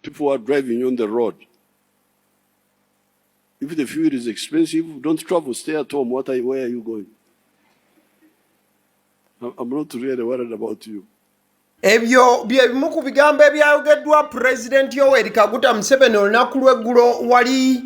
people who are driving on the road. If the fuel is expensive, don't travel, stay at home. Where are you going? I'm not really worried about you. Ebyo byebimu ku bigambo ebyayogeddwa President Yoweri Kaguta Museveni olunaku lw'eggulo wali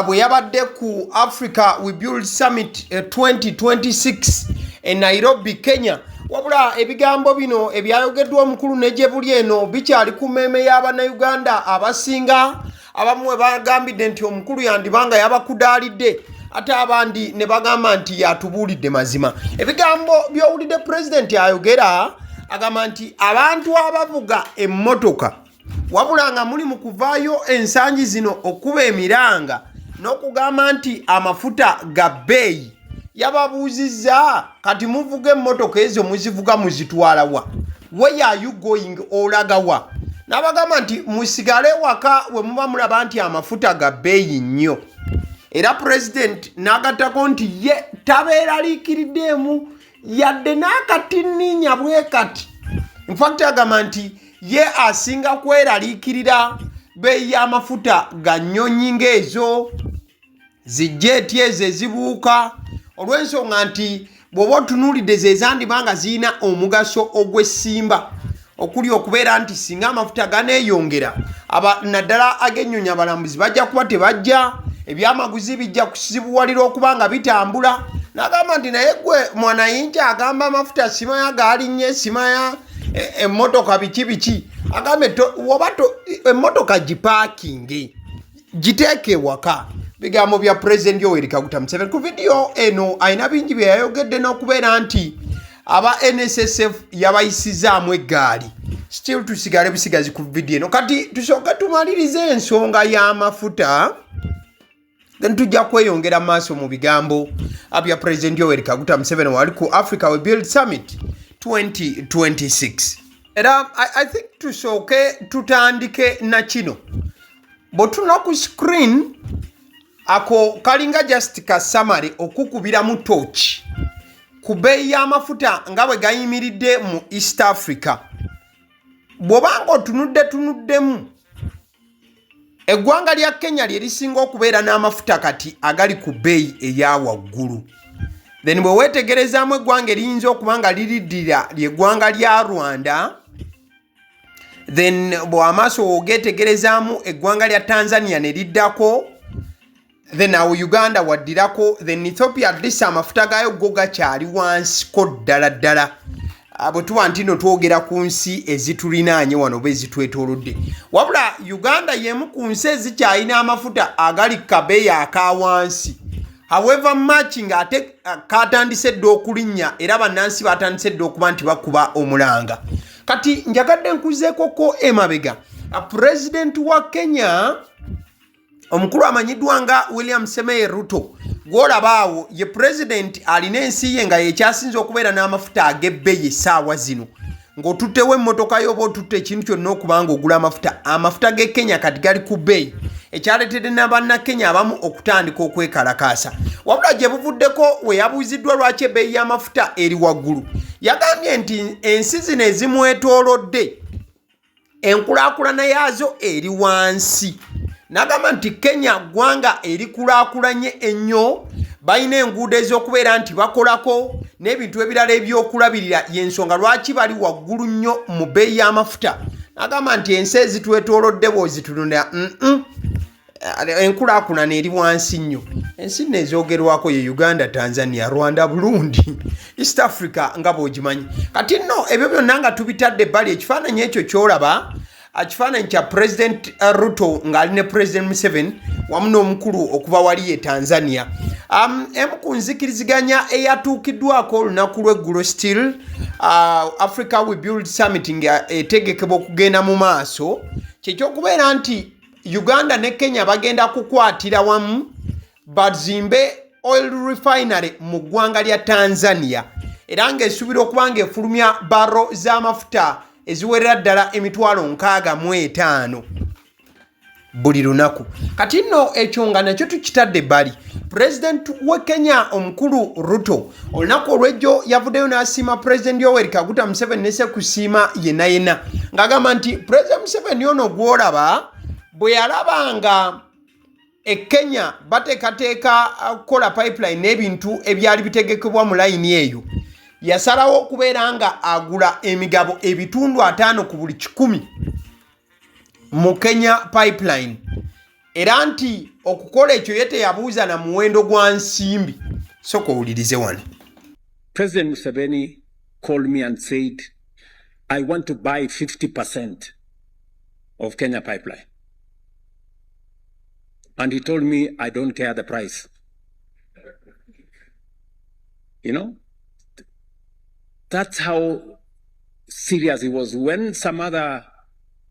bwe yabadde ku Africa We Build Summit 2026 e Nairobi, Kenya. Wabula ebigambo bino ebyayogeddwa omukulu n'ejjebuli eno bikyali ku mmeeme y'Abannayuganda abasinga. Abamu bwe bagambidde nti omukulu yandibanga yabakudaalidde ate abandi ne bagamba nti yatubuulidde mazima. Ebigambo by'owulidde President ayogera agamba nti abantu abavuga emmotoka wabula nga muli mu kuvaayo ensangi zino okuba emiranga n'okugamba nti amafuta ga bbeeyi, yababuuzizza kati muvuga emmotoka ezo muzivuga muzitwala wa? Where are you going? Olaga wa? N'abagamba nti musigale waka we muba mulaba nti amafuta ga bbeeyi nnyo. Era President n'agattako nti ye tabeeraliikiriddeemu yadde n'akatinniinya bwe kati. In fact agamba nti ye asinga kweraliikirira bbeeyi y'amafuta ga nnyonyi ng'ezo zijjeeti ezo ezibuuka, olw'ensonga nti bw'oba otunuulidde ze zandibanga zirina omugaso ogw'essimba, okuli okubeera nti singa amafuta ganeeyongera naddala ag'ennyonyi abalambuzi bajja kuba tebajja, ebyamaguzi bijja kusibuwalira okuba nga bitambula. N'agamba nti naye gwe mwanayinja agamba amafuta simaya gaalinnye, simaya emmotoka biki agambe emmotoka gipaakinge giteeke ewaka. Bigambo bya President Yoweri Kaguta Museveni. Ku vidiyo eno ayina bingi bye yayogedde n'okubeera nti aba Nssf yabayisizaamu eggaali. Still tusigale busigazi ku vidiyo eno. Kati tusooke tumalirize ensonga y'amafuta, then tujja kweyongera maaso mu bigambo bya President Yoweri Kaguta Museveni wali ku Africa We Build Summit 2026. Era I think tusooke tutandike na kino. Bw'otuna ku screen ako kalinga just ka summary okukubira mu torch ku bbeeyi y'amafuta nga bwe gayimiridde mu East Africa. Bw'obanga otunuddemu eggwanga lya Kenya lye lisinga okubeera n'amafuta kati agali ku bbeeyi eya waggulu. Then bwe weetegerezaamu eggwanga eriyinza okuba nga liriddirira ly'eggwanga lya Rwanda, then bw'amaaso ogeetegerezaamu eggwanga lya Tanzania ne liddako, then awo Uganda waddirako, then Ethiopia at least amafuta gaayo go gakyali wansiko ddala. Bwe tuba ntino twogera ku nsi ezitulinaanye wano oba ezitwetoolodde. Wabula Uganda y'emu ku nsi ezikyalina amafuta agali kabeeyi aka wansi. However much nga ate katandise dde okulinnya era bannansi batandise dde okuba nti bakuba omulanga. Kati njagadde nkuzeekoko emabega. President wa Kenya omukulu amanyiddwa nga William Semeye Ruto, gw'olaba awo ye president alina ensi ye nga yekyasinza okubeera n'amafuta ag'ebbeeyi essaawa zino. Ng'otuttewo emmotoka y'oba otutte ekintu kyonna okuba ng'ogula amafuta g'e Kenya kati gali ku bbeeyi, ekyaleetedde n'Abannakenya abamu okutandika okwekalakaasa. Wabula gye buvuddeko we yabuuziddwa lwaki ebbeeyi y'amafuta eri waggulu, yagambye nti ensi zino ezimwetoolodde enkulaakulana yaazo eri wansi. N'agamba nti Kenya ggwanga erikulaakulanye ennyo, balina enguudo ez'okubeera nti bakolako n'ebintu ebirala ebyokulabirira, y'ensonga lwaki bali waggulu nnyo mu bbeeyi y'amafuta. N'agamba nti ensi ezitwetoolodde bw'ozitunulira enkulaakulana eri wansi nnyo. Ensi nno ezoogerwako ye Uganda, Tanzania, Rwanda, Burundi, East Africa nga bw'ogimanyi. Kati nno ebyo byonna nga tubitadde ebbali, ekifaananyi ekyo ky'olaba kifaananyi kya President Ruto ng'ali ne President Museveni wamu n'omukulu okuva wali ye Tanzania. Emu ku nzikiriziganya eyatuukiddwako olunaku lw'eggulo still Africa We Build Summit nga etegekebwa okugenda mu maaso, kyekyokubeera nti Uganda ne Kenya bagenda kukwatira wamu bazimbe oil refinery mu ggwanga lya Tanzania, era ng'esuubira okuba ng'efulumya barro z'amafuta eziwerera ddala emitwalo 65. buli lunaku. Kati nno ekyo nga nakyo tukitadde ebbali. President wa Kenya omukulu Ruto olunaku olw'ejjo yavuddeyo n'asiima President Yoweri Kaguta Museveni nese kusiima yenna ng'agamba nti President Museveni ono gw'olaba bwe yalabanga Kenya bateekateeka kukola pipeline n'ebintu ebyali bitegekebwa mu layini eyo yasalawo okubeera nga agula emigabo ebitundu 5 ku buli 100 mu Kenya pipeline era nti okukola ekyo yete yabuuza na muwendo gwa nsimbi. Soko owulirize wano. President Museveni called me and said, I want to buy 50% of Kenya pipeline. And he told me, I don't care the price. You know, that's how serious he was. When some other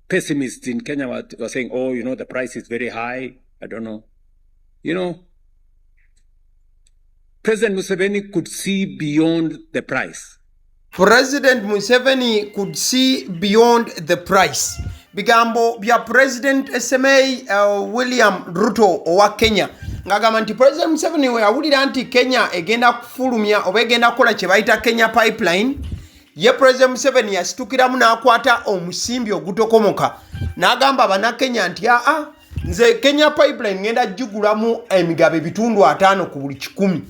pessimists in Kenya were saying, oh, you know, the price is very high, I don't know. You know, President Museveni could see beyond the price. President Museveni could see beyond the price. Bigambo bya President William Ruto owa Kenya. Ngagamba nti President Museveni we awulira nti Kenya egenda kufulumya oba egenda kukola kye bayita Kenya pipeline. Ye President Museveni yasitukiramu n'akwata omusimbi ogutokomoka. N'agamba bana Kenya nti nze Kenya pipeline ngenda jugulamu emigabo ebitundu 5 ku buli 100.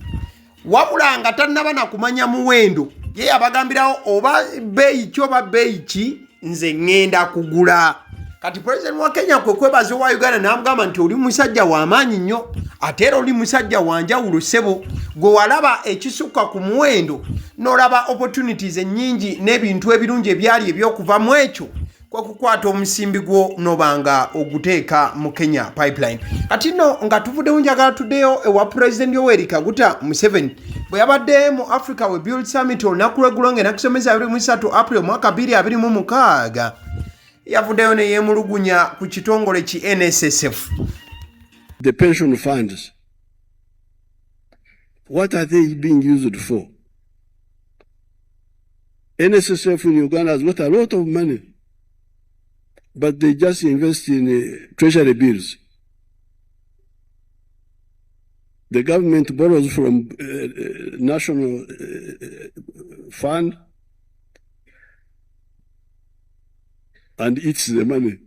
Wabula nga tannaba na kumanya muwendo. Ye yabagambirawo oba beeyi ki oba beeyi ki nze ngenda kugula. Kati President wa Kenya kwebaza wa Uganda n'amugamba nti oli musajja w'amaanyi nnyo ate era oli musajja wa njawulo ssebo gwe walaba ekisukka ku muwendo n'olaba opportunities ennyingi n'ebintu ebirungi ebyali ebyokuva mu ekyo kwe kukwata omusimbi gwo n'obanga oguteeka mu Kenya pipeline. Kati nno nga tuvuddewo njagala tuddeyo ewa President Yoweri Kaguta Museveni bwe yabadde mu Africa We Build Summit olunaku lw'eggulo ng'enakusomeza 23 April mwaka 2026 yavuddeyo ne yeemulugunya ku kitongole ki Nssf. The pension funds, what are they being used for? Nssf in Uganda has got a lot of money, but they just invest in treasury bills. The government borrows from national fund and eats the money.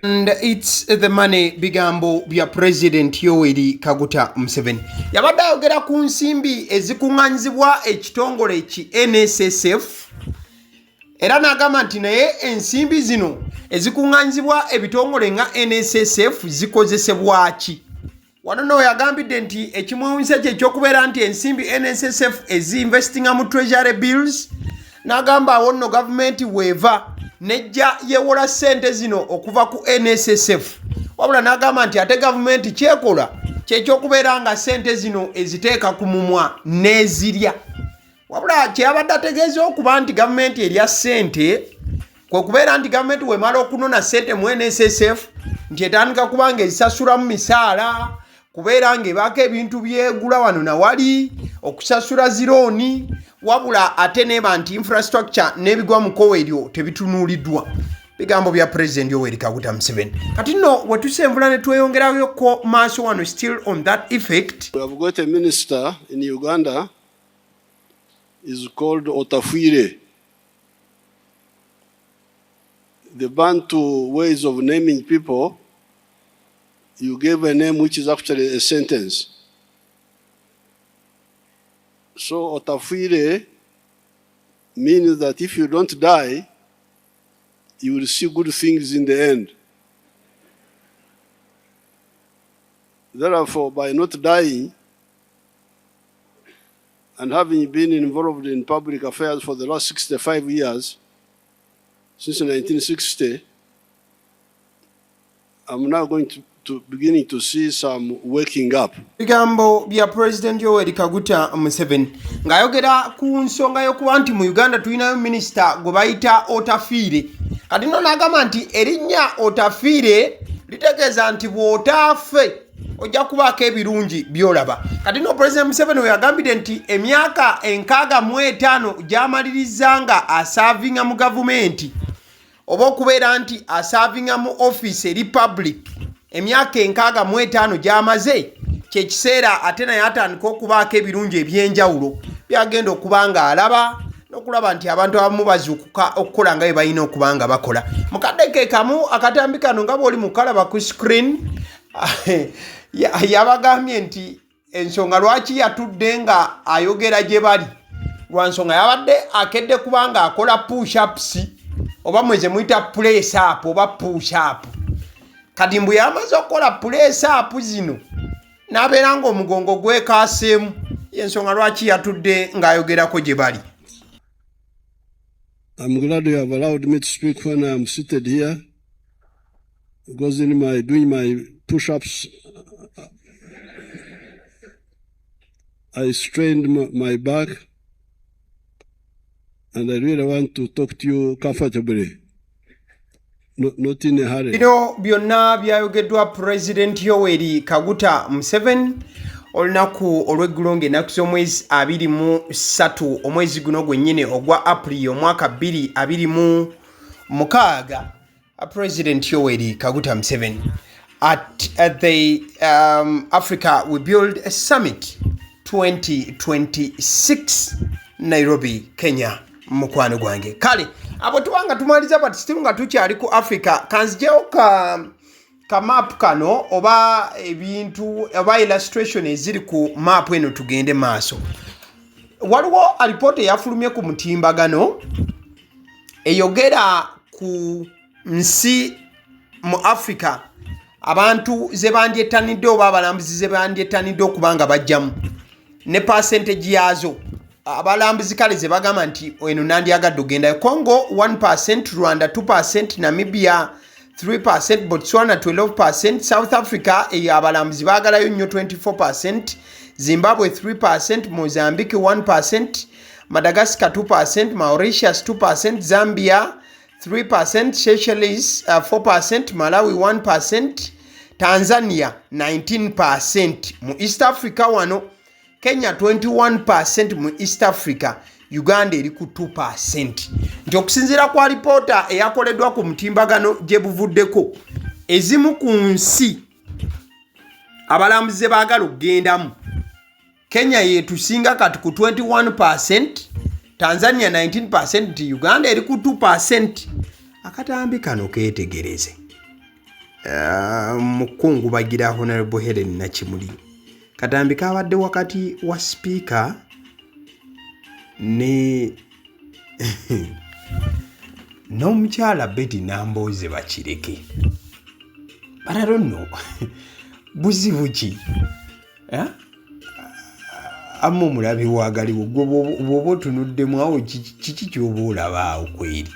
And it's the money bigambo bya President Yoweri Kaguta Museveni. Yabadde ayogera ku nsimbi ezikuŋŋanyizibwa ekitongole ki Nssf. Era n'agamba nti naye ensimbi zino ezikuŋŋanyizibwa ebitongole nga Nssf zikozesebwa ki? Wano no yagambidde nti ekimwewuunyisa kye ekyokubeera nti ensimbi Nssf ezinvestinga mu treasury bills. N'agamba awo nno gavumenti weeva nejja yewola ssente zino okuva ku Nssf. Wabula n'agamba nti ate gavumenti kyekola kyekyokubeera nga ssente zino eziteeka ku mumwa n'ezirya. Wabula kyeyabadde ategeeza okuba nti gavumenti erya ssente kwe kubeera nti gavumenti wemala okunona ssente mu Nssf nti etandika kuba nga ezisasulamu misaala kubeera ng'ebaako ebintu byegula wano na wali okusasula zirooni wabula ate neba nti infrastructure n'ebigwa mu kkowe eryo tebitunuuliddwa. Bigambo bya President Yoweri Kaguta Museveni. Kati nno we tusenvula ne tweyongerayo ko maaso wano still on that effect. We have got a minister in Uganda is called Otafuire. The Bantu ways of naming people, you gave a name which is actually a sentence. So Otafuire means that if you don't die, you will see good things in the end. Therefore, by not dying and having been involved in public affairs for the last 65 years, since 1960, I'm now going to beginning to see some waking up. Bigambo bya President Yoweri Kaguta Museveni ng'ayogera ku nsonga y'okuba nti mu Uganda tulinayo minisita gwe bayita Otafuire. Kati nno n'agamba nti erinnya Otafuire litegeeza nti bw'otaafe ojja kubaako ebirungi by'olaba. Kati nno President Museveni we yagambidde nti emyaka 65 gy'amaliriza nga asaavinga mu gavumenti oba okubeera nti asavinga mu office eri public emyaka 65 gy'amaze kyekiseera ate naye atandika okubaako ebirungi ebyenjawulo byagenda okuba nga alaba n'okulaba nti abantu abamu bazuukuka okukola nga bwe balina okuba nga bakola. Mu kadde ke kamu akatambi kano nga bw'oli mukalaba ku screen yabagambye nti ensonga lwaki yatudde nga ayogera gye bali lwa nsonga yabadde akedde kuba nga akola push-ups oba mweze muyita press up oba push-up. Kati mbu yamaze okukola press up zino n'abeera ng'omugongo gwekaaseemu y'ensonga lwaki yatudde ng'ayogerako gye bali. I'm glad you have allowed me to speak when I'm seated here, because in doing my push-ups, I strained my back, and I really want to talk to you comfortably, not in a hurry. Bino byonna byayogeddwa President Yoweri Kaguta Museveni olunaku olw'eggulo ng'ennaku z'omwezi 23 omwezi guno gwennyini ogwa April omwaka 2026. President Yoweri Kaguta Museveni at the Africa We Build Summit 2026 Nairobi, Kenya. Mukwano gwange kale abo tubanga tumaliza bati still nga tukyali ku Africa kanzijewo ka map kano oba ebintu oba illustration eziri ku map eno tugende maaso. Waliwo alipoota eyafulumye ku mutimbagano eyogera ku nsi mu Africa abantu ze bandyetanidde oba abalambuzi ze bandyetanidde okuba nga bajjamu ne percentage yazo. Abalambuzi kale ze bagamba nti eno nandyagadde ogenda Congo 1%, Rwanda 2%, Namibia 3%, Botswana 12%, South Africa abalambuzi baagalayo nnyo 24%, Zimbabwe 3%, Mozambique 1%, Madagascar 2%, Mauritius 2%, Zambia 3%, Seychelles 4%, Malawi 1%, Tanzania 19%. Mu East Africa wano Kenya 21% mu East Africa, Uganda eri ku 2%. Nti okusinziira kwa alipoota eyakoleddwa ku mutimbagano gye buvuddeko, ezimu ku nsi abalambuzi ze baagala okugendamu, Kenya yetusinga kati ku 21%, Tanzania 19%, nti Uganda eri ku 2%. Akatambi kano keetegereze. Mukungu bagira Honorable Helen Nakimuli. Katambi kabadde wakati wa speaker ne n'omukyala Betty Namboze bakireke. But I don't know. Buzibu ki? Ammo mulabi waagaliwo gwoba otunuddemu awo kiki ky'oba olaba awo kweri?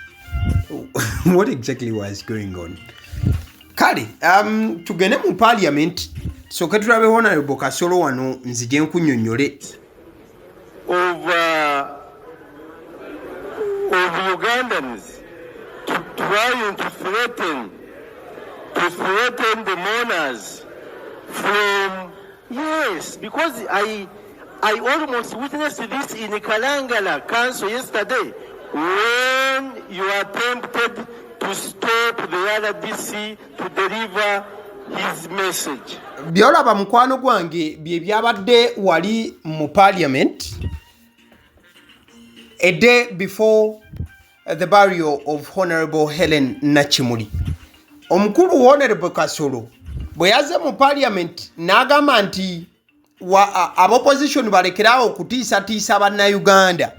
What exactly was going on? Kale, tugende mu parliament. So ketulabe Honorable Kasolo wano nzije nkunnyonnyole of Ugandans trying to threaten the mourners from, yes, because I almost witnessed this in Kalangala Council yesterday when you attempted to stop the RDC to deliver his message. Byolaba mukwano gwange bye byabadde wali mu parliament a day before the burial of Honorable Helen Nakimuli. Omukulu Honorable Kasolo bwe yaze mu parliament n'agamba nti ab'opposition balekerawo okutiisatiisa bannayuganda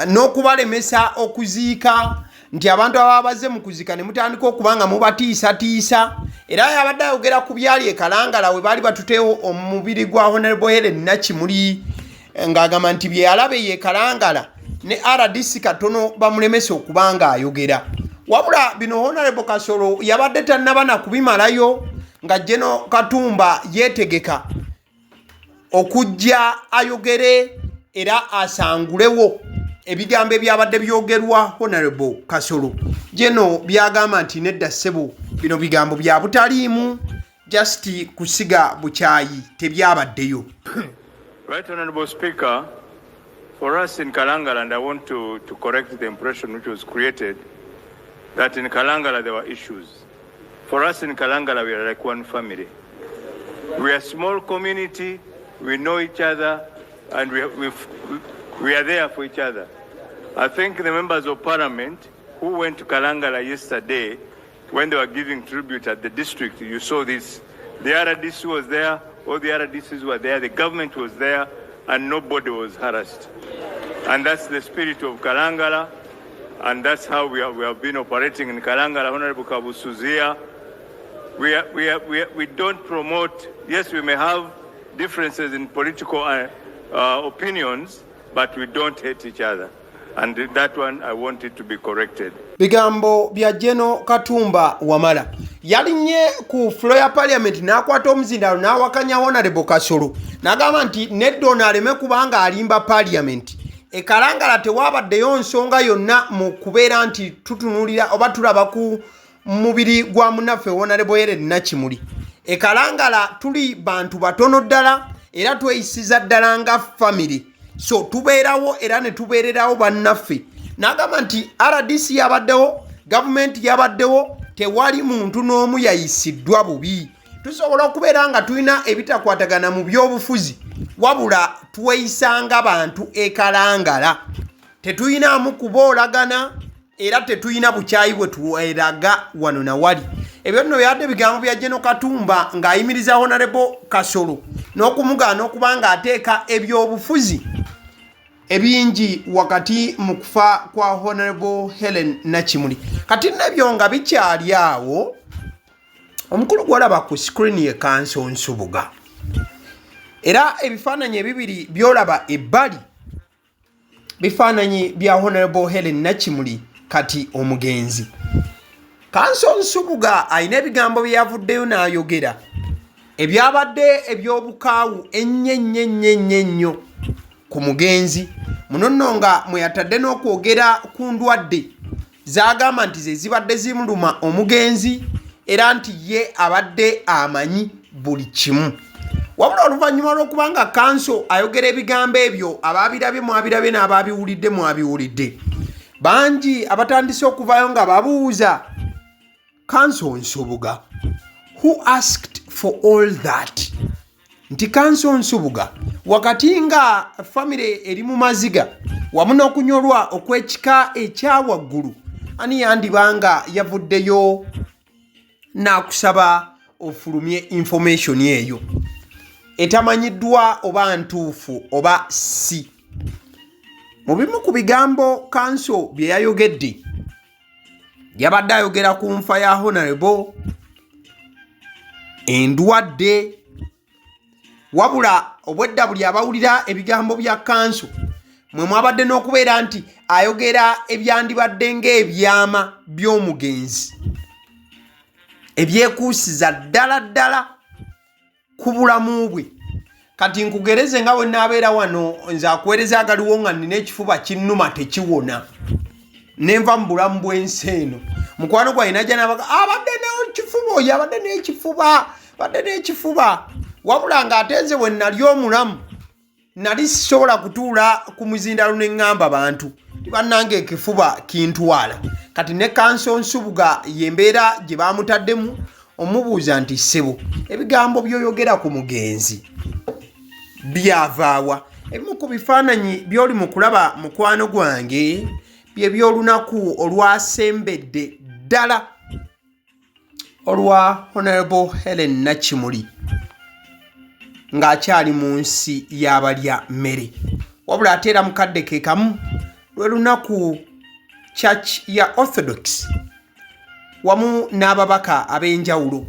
n'okubalemesa okuziika, nti abantu ababaze mu kuzika ne mutandika okubanga mubatiisatiisa. Era yabadde ayogera ku byali e Kalangala we baali batuteewo omubiri gwa Honorable Helen Nakimuli ng'agamba nti bye yalabe ye Kalangala ne RDC katono bamulemesa okuba nga ayogera. Wabula bino Honorable Kasolo yabadde tannaba na kubimalayo nga General Katumba yeetegeka okujja ayogere era asangulewo ebigambo ebyabadde byogerwa Honorable Kasolo. Jeno byagamba nti nedda ssebo bino bigambo bya butaliimu, just kusiga bukyayi tebyabaddeyo. Right, Honorable Speaker, for us in Kalangala, and I want to correct the impression which was created, that in Kalangala there were issues. For us in Kalangala, we are like one family. We are a small community, we know each other, and we are there for each other. I think the members of parliament who went to Kalangala yesterday, when they were giving tribute at the district, you saw this. The RDC was there, all the RDCs were there, the government was there, and nobody was harassed. And that's the spirit of Kalangala, and that's how we have been operating in Kalangala. Honorable Kabusuzia, we don't promote, yes, we may have differences in political opinions, but we don't hate each other. And that one, I want it to be corrected. Bigambo bya General Katumba Wamala. Yalinye ku floor ya parliament n'akwata omuzindalo n'awakanya Honorable Kasolo. N'agamba nti neddo aleme kubanga alimba parliament. E Kalangala tewabaddeyo nsonga yonna mu kubeera nti tutunulira oba tulaba ku mubiri gwa munaffe Honorable Nakimuli. E Kalangala tuli bantu batono ddala era tweyisiza ddala nga family. So tubeerawo era ne tubeererawo bannaffe. N'agamba nti RDC yabaddewo, government yabaddewo, tewali muntu n'omu yayisiddwa bubi. Tusobola okubeera nga tulina ebitakwatagana mu by'obufuzi, wabula tweyisanga bantu e Kalangala. Tetuyinaamu kuboolagana era tetuyina bukyayi bwe tuweraga wano na wali. Ebyo nno byadde bigambo bya General Katumba ng'ayimiriza Honorable Kasolo n'okumugaana okuba ng'ateeka eby'obufuzi ebingi wakati mu kufa kwa Honorable Nakimuli. Kati nebyo nga bikyali awo, omukulu gw'olaba ku screen ye Council Nsubuga. Era ebifaananyi ebibiri by'olaba ebbali bifaananyi bya Honorable Nakimuli kati omugenzi. Council Nsubuga ayina ebigambo bye yavuddeyo n'ayogera ebyabadde eby'obukaawu ennyo ku mugenzi muno nno nga mwe yatadde n'okwogera ku ndwadde z'agamba nti ze zibadde zimuluma omugenzi era nti ye abadde amanyi buli kimu. Wabula oluvannyuma lw'okuba nga Council ayogera ebigambo ebyo, abaabirabye mwabirabye n'abaabiwulidde mwabiwulidde. Bangi abatandise okuvayo nga babuuza Council Nsubuga, who asked for all that? Nti Council Nsubuga wakati nga family eri mu maziga wamu n'okunyolwa okw'ekika ekyawaggulu, ani yandibanga yavuddeyo n'akusaba ofulumye information eyo etamanyiddwa oba ntuufu oba si. Mu bimu ku bigambo Council bye yayogedde, yabadde ayogera ku nfa ya Honorable, endwadde, wabula obwedda buli abawulira ebigambo bya Council mwe mwabadde n'okubeera nti ayogera ebyandibadde ng'ebyama by'omugenzi ebyekuusiza ddala ku bulamu bwe. Kati nkugereze nga bwe naabeera wano nze akuweereza agaliwo nga nina ekifuba kinnuma tekiwona nenva mu bulamu bw'ensi eno. Mukwano gwa ina janabaga abadde n'ekifuba, oyo abadde n'ekifuba, wabula ng'atenze bwe nali omulamu nali sisobola kutuula ku muzindalo ne ŋŋamba bantu bannange ekifuba kintwala. Kati ne Council Nsubuga y'embeera gye baamutaddemu, omubuuza nti ssebo ebigambo by'oyogera ku mugenzi byavaawa? Ebimu ku bifaananyi by'oli mu kulaba mukwano gwange bye by'olunaku olwasembedde ddala olwa Honorable Nakimuli ng'akyali mu nsi y'abalya mmere. Wabula ate era mukadde ke kamu lwe lunaku Church ya Orthodox wamu n'ababaka ab'enjawulo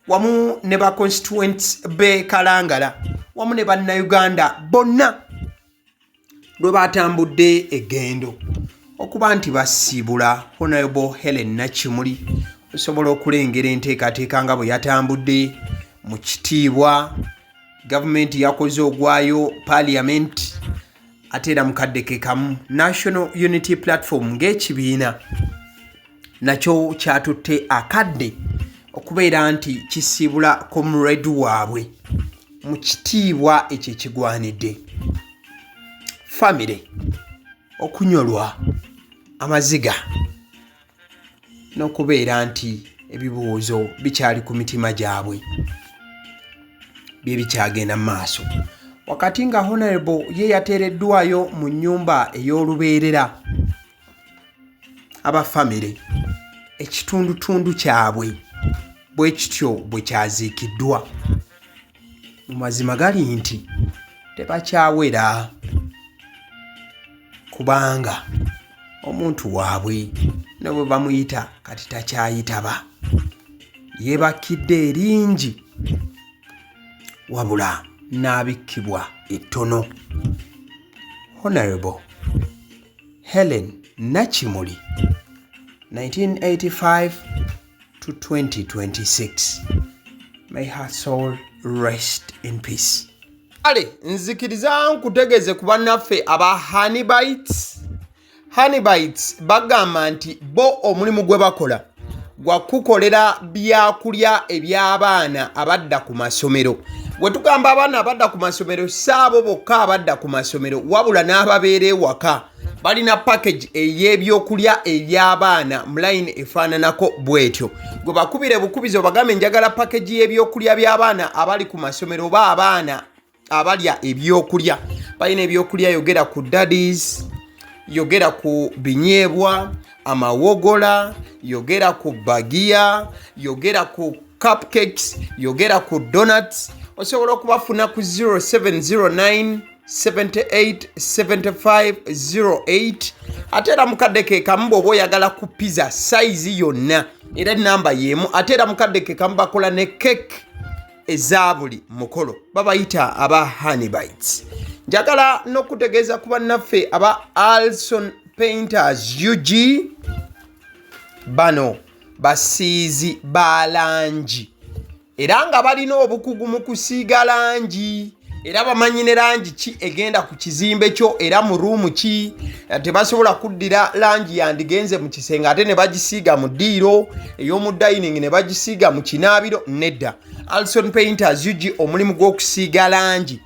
wamu ne ba constituents be Kalangala wamu ne bannayuganda bonna lwe batambudde eggendo okuba nti basiibula Honorable Nakimuli. Osobola okulengera enteekateeka nga bwe yatambudde mu kitiibwa, gavumenti yakoze ogwayo parliament, ate era mukadde ke kamu National Unity Platform ng'ekibiina nakyo kyatutte akadde okubeera nti kisiibula comrade waabwe mu kitiibwa ekyo ekigwanidde. Family okunyolwa amaziga n'okubeera nti ebibuuzo bikyali ku mitima gyabwe bye bikyagenda mu maaso wakati nga honorable ye yateereddwayo mu nnyumba ey'olubeerera abafamire ekitundutundu kyabwe bwe kityo bwe kyaziikiddwa mu mazima gali nti tebakyawera kubanga omuntu waabwe ne bwe bamuyita kati takyayitaba yeebakidde eringi wabula n'abikkibwa ettono. Honorable Helen Nakimuli 1985 to 2026. May her soul rest in peace. Ale nzikiriza nkutegeze ku bannaffe aba Honeybites bagamba nti bo omulimu gwe bakola gwa kukolera byakulya eby'abaana abadda ku masomero. Bwe tugamba abaana abadda ku masomero saabo bokka abadda ku masomero wabula n'ababeera ewaka balina package ey'ebyokulya eby'abaana mu line efaananako bwetyo. Gwe bakubire bukubizo bagambe njagala package y'ebyokulya by'abaana abali ku masomero oba abaana abalya ebyokulya. Balina ebyokulya yogera ku daddies, yogera ku binyeebwa, amawogola, yogera ku bagiya, yogera ku cupcakes, yogera ku donuts. Osobola okubafuna ku 0709 78 75 08 ate era mukadde ke kamu bw'oba oyagala ku pizza size yonna era namba y'emu ate era mukadde ke kamu bakola ne cake eza buli mukolo babayita aba Honeybites. Njagala n'okutegeeza ku bannaffe aba Alson Painters UG bano basiizi ba langi era nga balina obukugu mu kusiiga langi era bamanyi ne langi ki egenda ku kizimbe kyo era mu ruumu ki. Tebasobola kuddira langi yandigenze mu kisenge ate ne bagisiiga mu ddiiro ey'omu dining ne bagisiiga mu kinaabiro nedda. Alson Painters UG omulimu gw'okusiiga langi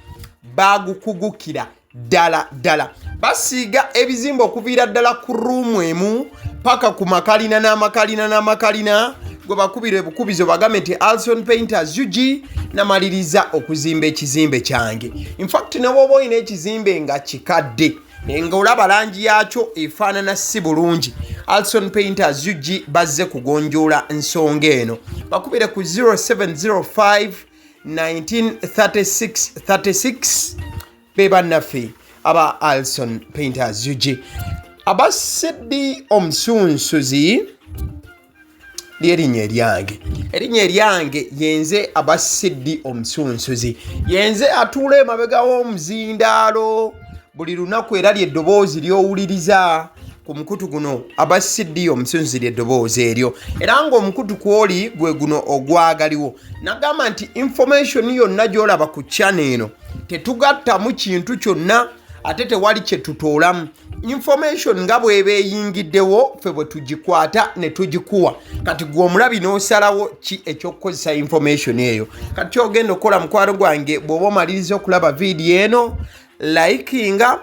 bagukugukira ddala basiiga ebizimbe okuviira ddala ku ruumu emu paka ku makalina n'amakalina gwe bakubira ebukubizo bagambe nti Alson Painters UG namaliriza okuzimba ekizimbe kyange. In fact ne bw'oba olina ekizimbe nga kikadde nga olaba langi yaakyo efaanana si bulungi, Alson Painters UG bazze kugonjoola ensonga eno. Bakubire ku 0705 1936 be bannaffe aba Alson Painters UG. Aba Sedi Omusunsuzi lyerinnya eryange yenze aba Sedi Omusunsuzi yenze atuula emabega w'omuzindaalo buli lunaku era ly'eddoboozi ly'owuliriza ku mukutu guno aba Sedi Omusunsuzi ly'eddoboozi eryo era ng'omukutu kwoli gwe guno ogwagaliwo. Nagamba nti information yonna gy'olaba ku channel eno tetugattamu kintu kyonna ate tewali kye tutoolamu. Information nga bw'eba eyingiddewo ffe bwe tugikwata ne tugikuwa kati gwe omulabi n'osalawo ki eky'okukozesa information eyo. Kati kyogenda okukola mukwano gwange bw'oba omaliriza okulaba vidiyo eno likinga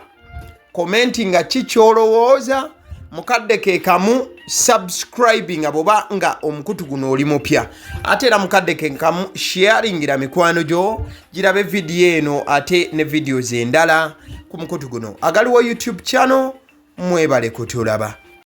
commentinga ki ky'olowooza mukadde ke kamu subscribinga bw'oba nga omukutu guno oli mupya ate era mukadde ke kamu sharingira mikwano gyo girabe vidiyo eno ate ne videos endala ku mukutu guno. Agaliwo YouTube channel mwebale kutulaba.